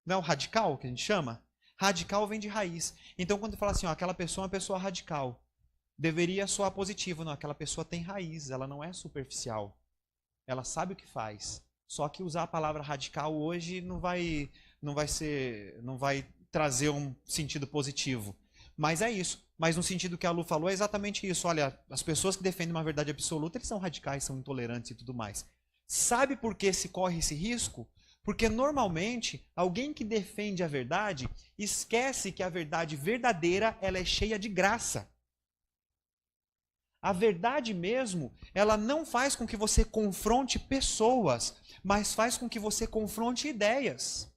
Não é o radical que a gente chama? Radical vem de raiz. Então quando fala assim, ó, aquela pessoa é uma pessoa radical, deveria soar positivo. Não, aquela pessoa tem raiz, ela não é superficial. Ela sabe o que faz. Só que usar a palavra radical hoje não vai trazer um sentido positivo. Mas é isso. Mas no sentido que a Lu falou, é exatamente isso. Olha, as pessoas que defendem uma verdade absoluta, eles são radicais, são intolerantes e tudo mais. Sabe por que se corre esse risco? Porque normalmente, alguém que defende a verdade, esquece que a verdade verdadeira, ela é cheia de graça. A verdade mesmo, ela não faz com que você confronte pessoas, mas faz com que você confronte ideias.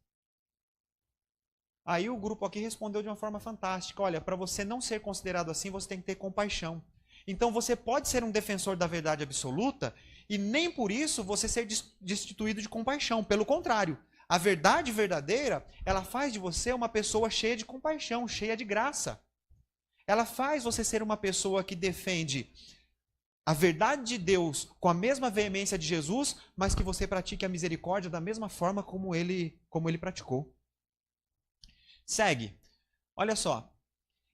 Aí o grupo aqui respondeu de uma forma fantástica. Olha, para você não ser considerado assim, você tem que ter compaixão. Então você pode ser um defensor da verdade absoluta e nem por isso você ser destituído de compaixão. Pelo contrário, a verdade verdadeira, ela faz de você uma pessoa cheia de compaixão, cheia de graça. Ela faz você ser uma pessoa que defende a verdade de Deus com a mesma veemência de Jesus, mas que você pratique a misericórdia da mesma forma como ele praticou. Segue. Olha só.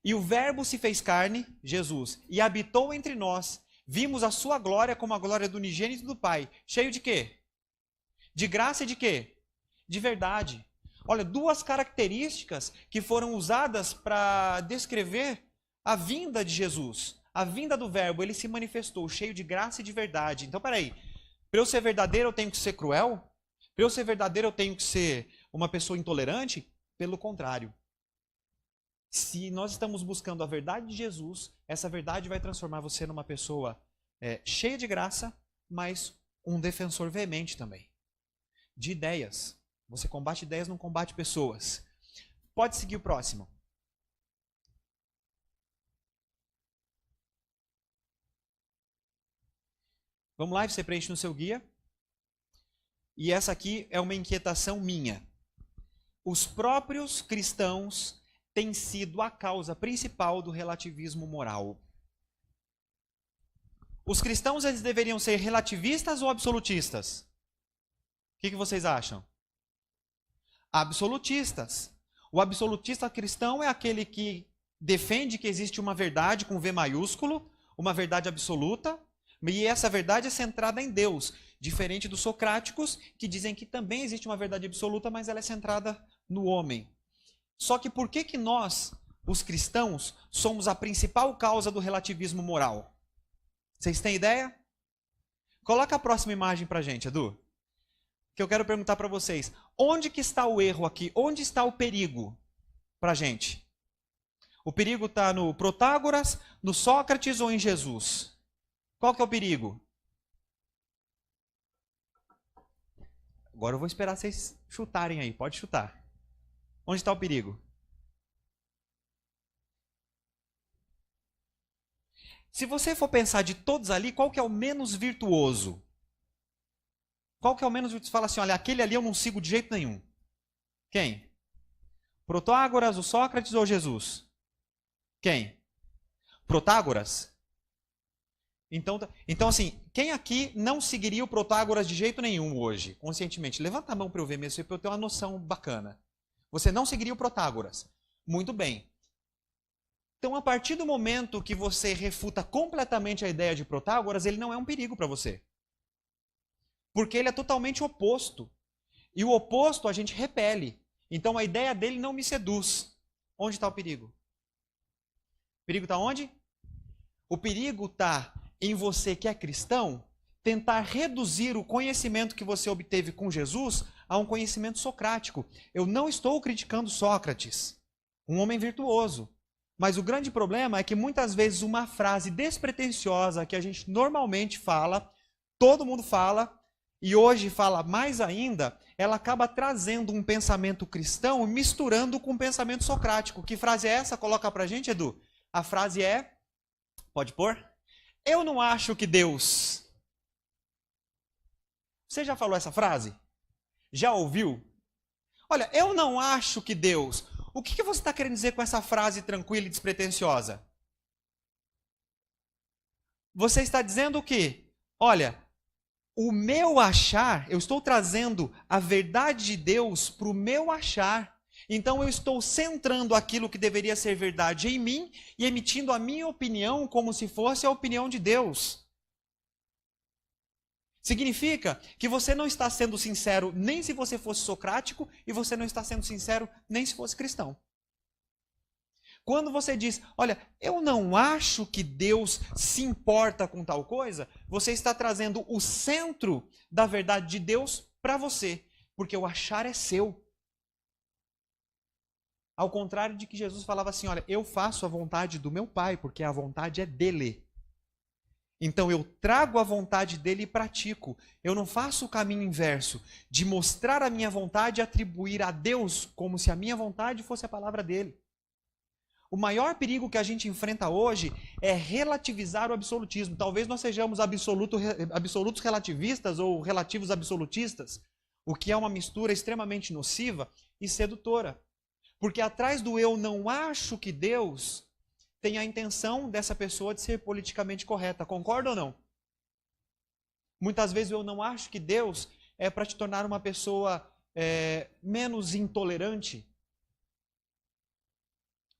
E o verbo se fez carne, Jesus, e habitou entre nós. Vimos a sua glória como a glória do unigênito do Pai. Cheio de quê? De graça e de quê? De verdade. Olha, duas características que foram usadas para descrever a vinda de Jesus. A vinda do verbo, ele se manifestou cheio de graça e de verdade. Então, peraí. Para eu ser verdadeiro, eu tenho que ser cruel? Para eu ser verdadeiro, eu tenho que ser uma pessoa intolerante? Pelo contrário. Se nós estamos buscando a verdade de Jesus, essa verdade vai transformar você numa pessoa cheia de graça, mas um defensor veemente também. De ideias. Você combate ideias, não combate pessoas. Pode seguir o próximo. Vamos lá, você preenche no seu guia. E essa aqui é uma inquietação minha. Os próprios cristãos têm sido a causa principal do relativismo moral. Os cristãos, eles deveriam ser relativistas ou absolutistas? O que vocês acham? Absolutistas. O absolutista cristão é aquele que defende que existe uma verdade com V maiúsculo, uma verdade absoluta, e essa verdade é centrada em Deus, diferente dos socráticos, que dizem que também existe uma verdade absoluta, mas ela é centrada no homem. Só que por que nós, os cristãos, somos a principal causa do relativismo moral? Vocês têm ideia? Coloca a próxima imagem pra gente, Edu. Que eu quero perguntar para vocês. Onde que está o erro aqui? Onde está o perigo pra gente? O perigo está no Protágoras, no Sócrates ou em Jesus? Qual que é o perigo? Agora eu vou esperar vocês chutarem aí. Pode chutar. Onde está o perigo? Se você for pensar de todos ali, qual que é o menos virtuoso? Qual que é o menos virtuoso? Você fala assim, olha, aquele ali eu não sigo de jeito nenhum. Quem? Protágoras, o Sócrates ou Jesus? Quem? Protágoras? Então, assim, quem aqui não seguiria o Protágoras de jeito nenhum hoje, conscientemente? Levanta a mão para eu ver mesmo, para eu ter uma noção bacana. Você não seguiria o Protágoras. Muito bem. Então, a partir do momento que você refuta completamente a ideia de Protágoras, ele não é um perigo para você. Porque ele é totalmente oposto. E o oposto a gente repele. Então, a ideia dele não me seduz. Onde está o perigo? O perigo está onde? O perigo está em você que é cristão, tentar reduzir o conhecimento que você obteve com Jesus a um conhecimento socrático. Eu não estou criticando Sócrates, um homem virtuoso. Mas o grande problema é que muitas vezes uma frase despretensiosa que a gente normalmente fala, todo mundo fala, e hoje fala mais ainda, ela acaba trazendo um pensamento cristão e misturando com um pensamento socrático. Que frase é essa? Coloca pra gente, Edu. A frase é: Pode pôr? Eu não acho que Deus... Você já falou essa frase? Já ouviu? Olha, eu não acho que Deus... O que você está querendo dizer com essa frase tranquila e despretensiosa? Você está dizendo o quê? Olha, o meu achar, eu estou trazendo a verdade de Deus para o meu achar. Então eu estou centrando aquilo que deveria ser verdade em mim e emitindo a minha opinião como se fosse a opinião de Deus. Significa que você não está sendo sincero nem se você fosse socrático e você não está sendo sincero nem se fosse cristão. Quando você diz, olha, eu não acho que Deus se importa com tal coisa, você está trazendo o centro da verdade de Deus para você, porque o achar é seu. Ao contrário de que Jesus falava assim, olha, eu faço a vontade do meu Pai, porque a vontade é dele. Então eu trago a vontade dele e pratico. Eu não faço o caminho inverso, de mostrar a minha vontade e atribuir a Deus como se a minha vontade fosse a palavra dele. O maior perigo que a gente enfrenta hoje é relativizar o absolutismo. Talvez nós sejamos absolutos relativistas ou relativos absolutistas, o que é uma mistura extremamente nociva e sedutora. Porque atrás do eu não acho que Deus tem a intenção dessa pessoa de ser politicamente correta. Concorda ou não? Muitas vezes eu não acho que Deus é para te tornar uma pessoa menos intolerante.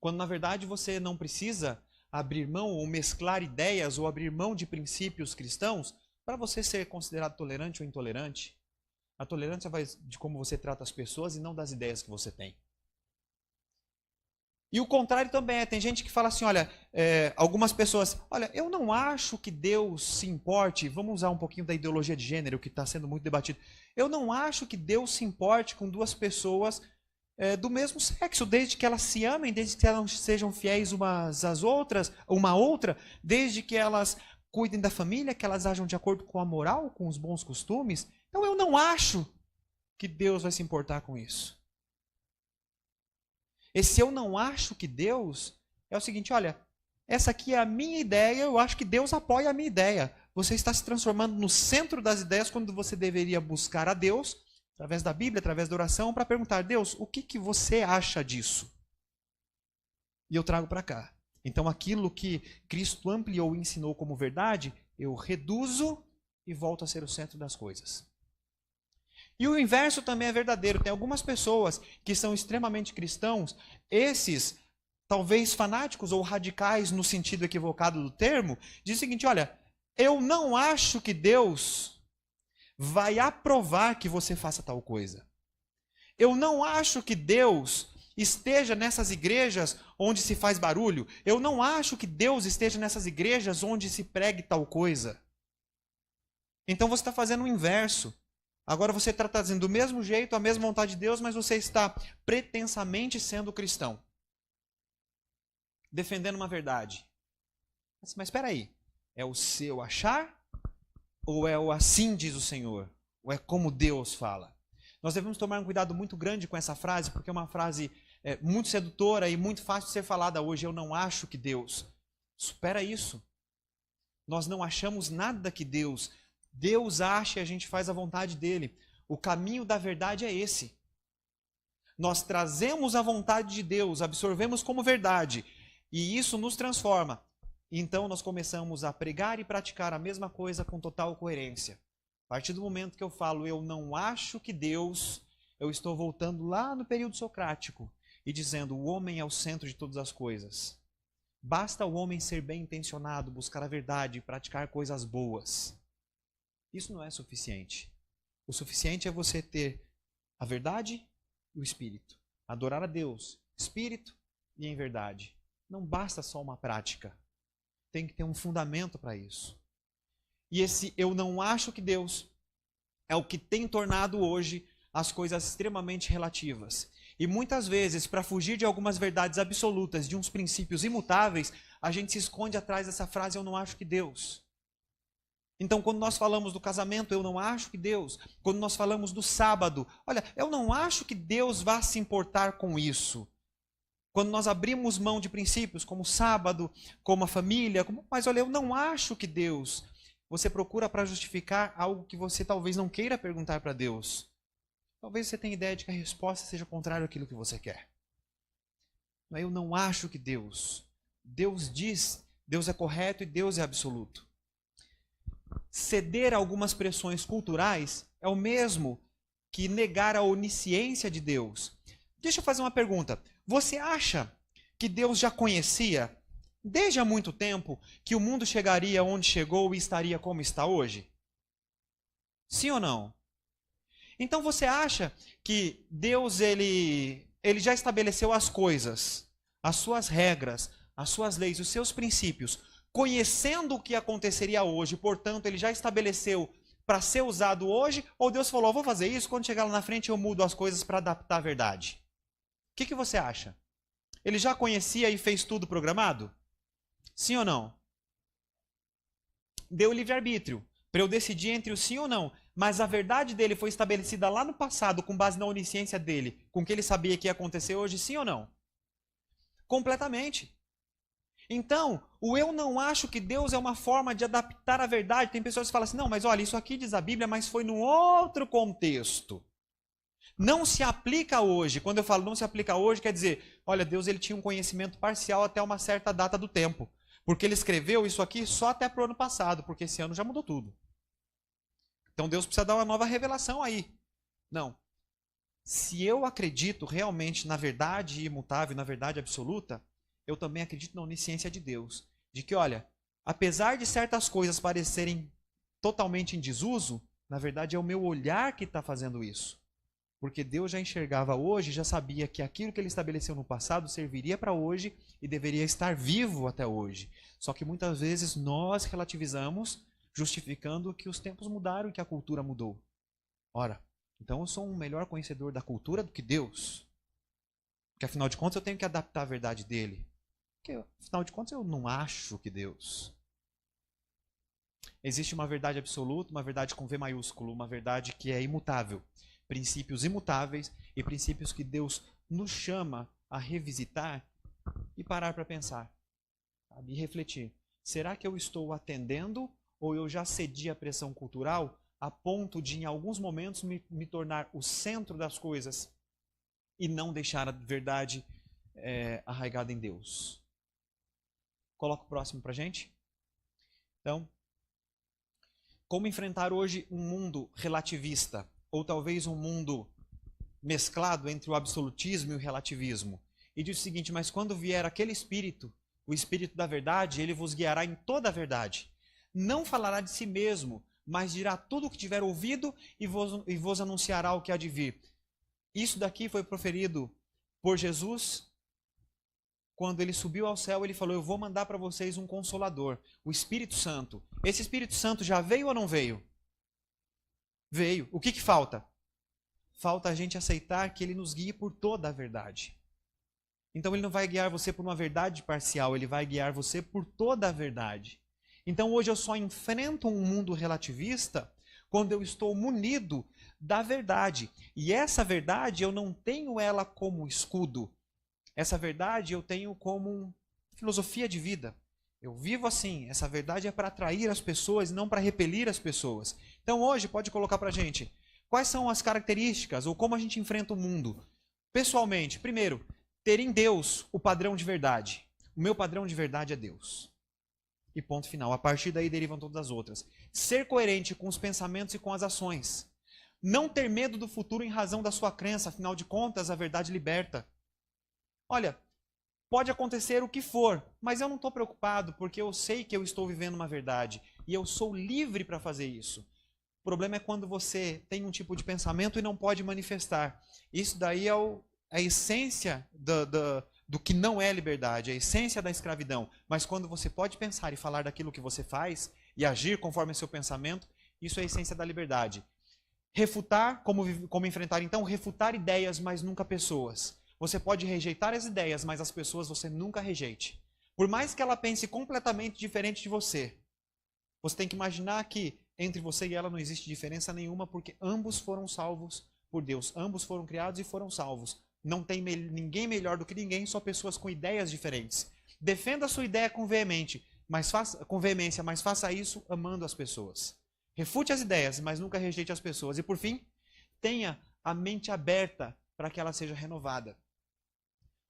Quando na verdade você não precisa abrir mão ou mesclar ideias ou abrir mão de princípios cristãos para você ser considerado tolerante ou intolerante. A tolerância vai de como você trata as pessoas e não das ideias que você tem. E o contrário também tem gente que fala assim, olha, algumas pessoas, olha, eu não acho que Deus se importe, vamos usar um pouquinho da ideologia de gênero que está sendo muito debatido, eu não acho que Deus se importe com duas pessoas do mesmo sexo, desde que elas se amem, desde que elas sejam fiéis umas às outras, uma à outra, desde que elas cuidem da família, que elas ajam de acordo com a moral, com os bons costumes. Então eu não acho que Deus vai se importar com isso. Esse eu não acho que Deus é o seguinte, olha, essa aqui é a minha ideia, eu acho que Deus apoia a minha ideia. Você está se transformando no centro das ideias quando você deveria buscar a Deus, através da Bíblia, através da oração, para perguntar, Deus, o que você acha disso? E eu trago para cá. Então aquilo que Cristo ampliou e ensinou como verdade, eu reduzo e volto a ser o centro das coisas. E o inverso também é verdadeiro. Tem algumas pessoas que são extremamente cristãos, esses, talvez fanáticos ou radicais no sentido equivocado do termo, diz o seguinte, olha, eu não acho que Deus vai aprovar que você faça tal coisa. Eu não acho que Deus esteja nessas igrejas onde se faz barulho. Eu não acho que Deus esteja nessas igrejas onde se pregue tal coisa. Então você está fazendo o inverso. Agora você está trazendo do mesmo jeito, a mesma vontade de Deus, mas você está pretensamente sendo cristão. Defendendo uma verdade. Mas espera aí, é o seu achar? Ou é o assim diz o Senhor? Ou é como Deus fala? Nós devemos tomar um cuidado muito grande com essa frase, porque é uma frase muito sedutora e muito fácil de ser falada hoje. Eu não acho que Deus. Supera isso. Nós não achamos nada que Deus acha e a gente faz a vontade dele. O caminho da verdade é esse. Nós trazemos a vontade de Deus, absorvemos como verdade, e isso nos transforma. Então nós começamos a pregar e praticar a mesma coisa com total coerência. A partir do momento que eu falo, eu não acho que Deus, eu estou voltando lá no período socrático e dizendo, o homem é o centro de todas as coisas. Basta o homem ser bem intencionado, buscar a verdade e praticar coisas boas. Isso não é suficiente. O suficiente é você ter a verdade e o Espírito. Adorar a Deus, Espírito e em verdade. Não basta só uma prática. Tem que ter um fundamento para isso. E esse eu não acho que Deus é o que tem tornado hoje as coisas extremamente relativas. E muitas vezes, para fugir de algumas verdades absolutas, de uns princípios imutáveis, a gente se esconde atrás dessa frase, eu não acho que Deus. Então, quando nós falamos do casamento, eu não acho que Deus. Quando nós falamos do sábado, olha, eu não acho que Deus vá se importar com isso. Quando nós abrimos mão de princípios, como o sábado, como a família, mas olha, eu não acho que Deus... Você procura para justificar algo que você talvez não queira perguntar para Deus. Talvez você tenha ideia de que a resposta seja contrária àquilo que você quer. Mas eu não acho que Deus... Deus diz, Deus é correto e Deus é absoluto. Ceder a algumas pressões culturais é o mesmo que negar a onisciência de Deus. Deixa eu fazer uma pergunta. Você acha que Deus já conhecia, desde há muito tempo, que o mundo chegaria onde chegou e estaria como está hoje? Sim ou não? Então você acha que Deus ele já estabeleceu as coisas, as suas regras, as suas leis, os seus princípios, conhecendo o que aconteceria hoje, portanto ele já estabeleceu para ser usado hoje? Ou Deus falou, vou fazer isso, quando chegar lá na frente eu mudo as coisas para adaptar a verdade? O que você acha? Ele já conhecia e fez tudo programado? Sim ou não? Deu livre-arbítrio para eu decidir entre o sim ou não. Mas a verdade dele foi estabelecida lá no passado, com base na onisciência dele, com o que ele sabia que ia acontecer hoje, sim ou não? Completamente. Então, o eu não acho que Deus é uma forma de adaptar a verdade. Tem pessoas que falam assim, não, mas olha, isso aqui diz a Bíblia, mas foi num outro contexto. Não se aplica hoje. Quando eu falo não se aplica hoje, quer dizer, olha, Deus ele tinha um conhecimento parcial até uma certa data do tempo. Porque ele escreveu isso aqui só até para o ano passado, porque esse ano já mudou tudo. Então Deus precisa dar uma nova revelação aí. Não. Se eu acredito realmente na verdade imutável, na verdade absoluta, eu também acredito na onisciência de Deus. De que, olha, apesar de certas coisas parecerem totalmente em desuso, na verdade é o meu olhar que está fazendo isso. Porque Deus já enxergava hoje, já sabia que aquilo que ele estabeleceu no passado serviria para hoje e deveria estar vivo até hoje. Só que muitas vezes nós relativizamos, justificando que os tempos mudaram e que a cultura mudou. Ora, então eu sou um melhor conhecedor da cultura do que Deus. Porque afinal de contas eu tenho que adaptar a verdade dele. Porque afinal de contas eu não acho que Deus. Existe uma verdade absoluta, uma verdade com V maiúsculo, uma verdade que é imutável. Princípios imutáveis e princípios que Deus nos chama a revisitar e parar para pensar, sabe? E refletir. Será que eu estou atendendo ou eu já cedi à pressão cultural a ponto de, em alguns momentos, me tornar o centro das coisas e não deixar a verdade arraigada em Deus? Coloca o próximo para a gente. Então, como enfrentar hoje um mundo relativista? Ou talvez um mundo mesclado entre o absolutismo e o relativismo. E diz o seguinte, mas quando vier aquele Espírito, o Espírito da verdade, ele vos guiará em toda a verdade. Não falará de si mesmo, mas dirá tudo o que tiver ouvido e vos anunciará o que há de vir. Isso daqui foi proferido por Jesus. Quando ele subiu ao céu, ele falou, eu vou mandar para vocês um Consolador, o Espírito Santo. Esse Espírito Santo já veio ou não veio? Veio. O que falta? Falta a gente aceitar que ele nos guie por toda a verdade. Então ele não vai guiar você por uma verdade parcial, ele vai guiar você por toda a verdade. Então hoje eu só enfrento um mundo relativista quando eu estou munido da verdade. E essa verdade eu não tenho ela como escudo. Essa verdade eu tenho como filosofia de vida. Eu vivo assim, essa verdade é para atrair as pessoas e não para repelir as pessoas. Então hoje, pode colocar para a gente, quais são as características ou como a gente enfrenta o mundo? Pessoalmente, primeiro, ter em Deus o padrão de verdade. O meu padrão de verdade é Deus. E ponto final. A partir daí derivam todas as outras. Ser coerente com os pensamentos e com as ações. Não ter medo do futuro em razão da sua crença, afinal de contas, a verdade liberta. Olha, pode acontecer o que for, mas eu não estou preocupado porque eu sei que eu estou vivendo uma verdade e eu sou livre para fazer isso. O problema é quando você tem um tipo de pensamento e não pode manifestar. Isso daí é a essência do que não é liberdade, a essência da escravidão. Mas quando você pode pensar e falar daquilo que você faz e agir conforme seu pensamento, isso é a essência da liberdade. Refutar, como enfrentar então? Refutar ideias, mas nunca pessoas. Você pode rejeitar as ideias, mas as pessoas você nunca rejeite. Por mais que ela pense completamente diferente de você, você tem que imaginar que entre você e ela não existe diferença nenhuma, porque ambos foram salvos por Deus. Ambos foram criados e foram salvos. Não tem ninguém melhor do que ninguém, só pessoas com ideias diferentes. Defenda a sua ideia com veemência, mas faça isso amando as pessoas. Refute as ideias, mas nunca rejeite as pessoas. E por fim, tenha a mente aberta para que ela seja renovada.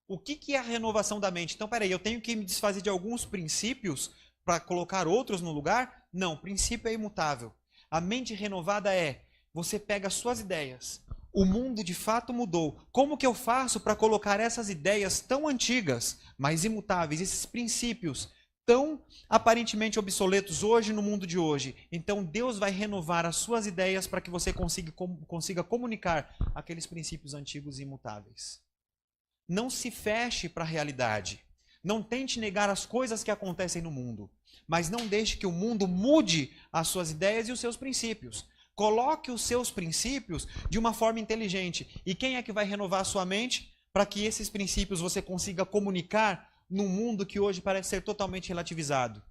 O que é a renovação da mente? Então, peraí, eu tenho que me desfazer de alguns princípios para colocar outros no lugar? Não, o princípio é imutável. A mente renovada é, você pega as suas ideias, o mundo de fato mudou. Como que eu faço para colocar essas ideias tão antigas, mas imutáveis, esses princípios tão aparentemente obsoletos hoje no mundo de hoje? Então Deus vai renovar as suas ideias para que você consiga comunicar aqueles princípios antigos e imutáveis. Não se feche para a realidade. Não tente negar as coisas que acontecem no mundo, mas não deixe que o mundo mude as suas ideias e os seus princípios. Coloque os seus princípios de uma forma inteligente. E quem é que vai renovar a sua mente para que esses princípios você consiga comunicar num mundo que hoje parece ser totalmente relativizado?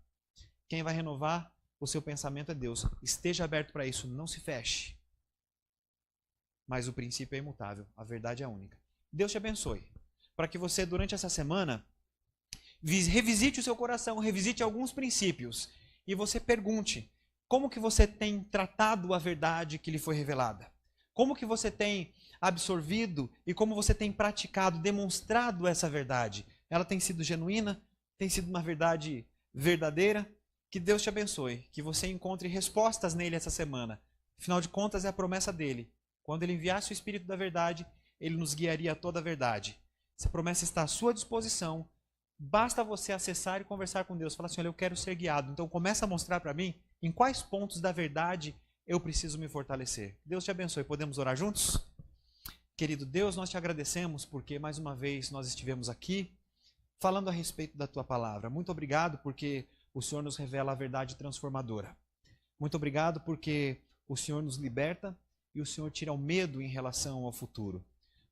Quem vai renovar o seu pensamento é Deus. Esteja aberto para isso, não se feche. Mas o princípio é imutável, a verdade é única. Deus te abençoe. Para que você, durante essa semana, revisite o seu coração, revisite alguns princípios e você pergunte: como que você tem tratado a verdade que lhe foi revelada? Como que você tem absorvido e como você tem praticado, demonstrado essa verdade? Ela tem sido genuína? Tem sido uma verdade verdadeira? Que Deus te abençoe, que você encontre respostas nele essa semana. Afinal de contas, é a promessa dele. Quando ele enviasse o Espírito da verdade, ele nos guiaria a toda a verdade. Essa promessa está à sua disposição. Basta você acessar e conversar com Deus. Falar assim: olha, eu quero ser guiado. Então começa a mostrar para mim em quais pontos da verdade eu preciso me fortalecer. Deus te abençoe. Podemos orar juntos? Querido Deus, nós te agradecemos porque mais uma vez nós estivemos aqui falando a respeito da tua palavra. Muito obrigado porque o Senhor nos revela a verdade transformadora. Muito obrigado porque o Senhor nos liberta e o Senhor tira o medo em relação ao futuro.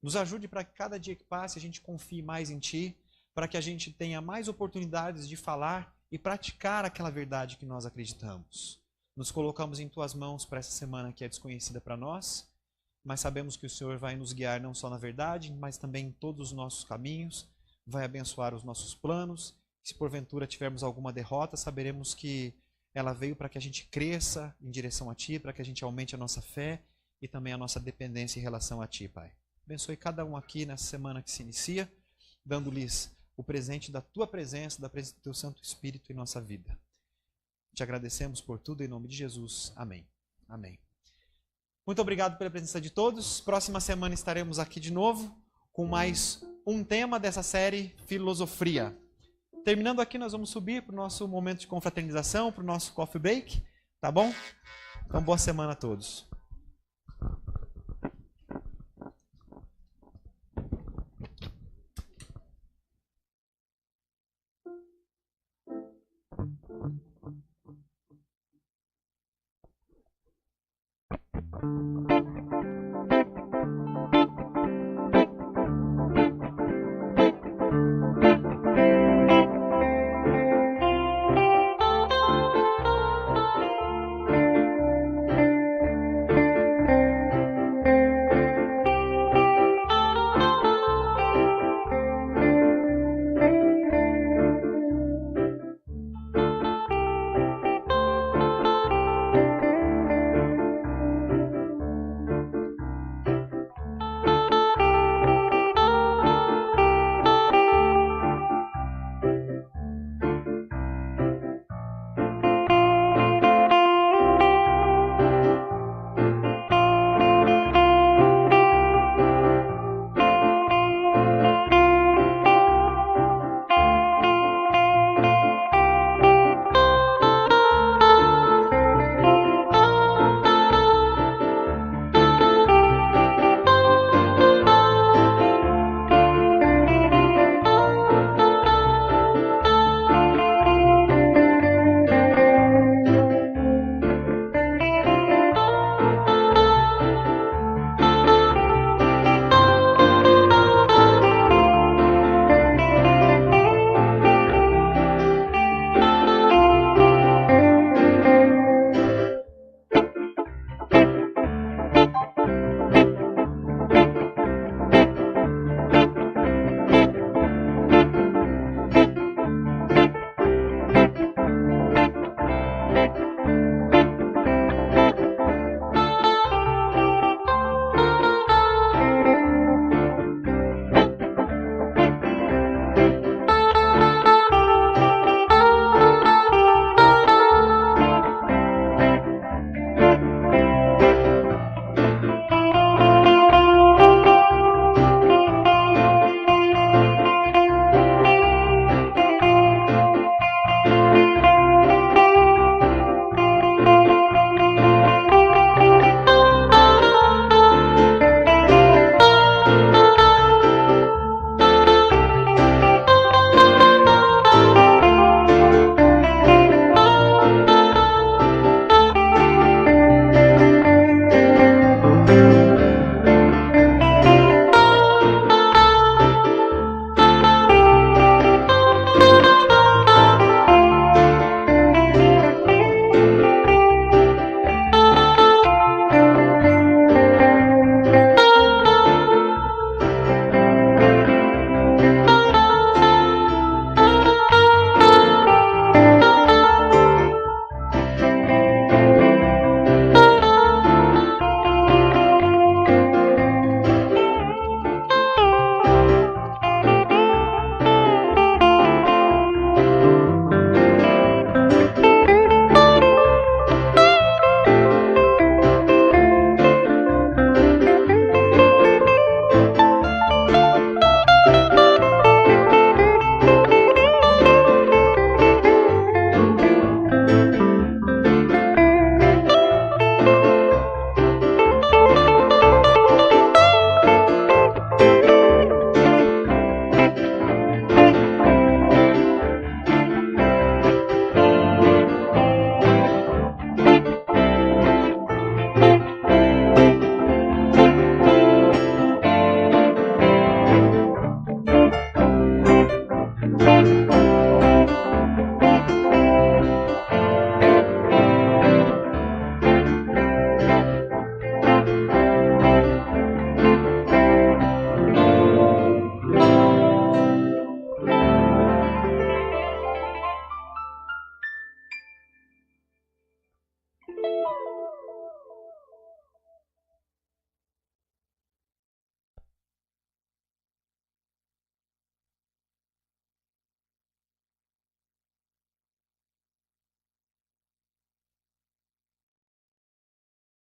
Nos ajude para que cada dia que passe a gente confie mais em Ti, para que a gente tenha mais oportunidades de falar e praticar aquela verdade que nós acreditamos. Nos colocamos em Tuas mãos para essa semana que é desconhecida para nós, mas sabemos que o Senhor vai nos guiar não só na verdade, mas também em todos os nossos caminhos, vai abençoar os nossos planos. Se porventura tivermos alguma derrota, saberemos que ela veio para que a gente cresça em direção a Ti, para que a gente aumente a nossa fé e também a nossa dependência em relação a Ti, Pai. Abençoe cada um aqui nessa semana que se inicia, dando-lhes o presente da Tua presença, da presença do Teu Santo Espírito em nossa vida. Te agradecemos por tudo em nome de Jesus. Amém. Amém. Muito obrigado pela presença de todos. Próxima semana estaremos aqui de novo com mais um tema dessa série Filosofia. Terminando aqui, nós vamos subir para o nosso momento de confraternização, para o nosso coffee break, tá bom? Então, boa semana a todos.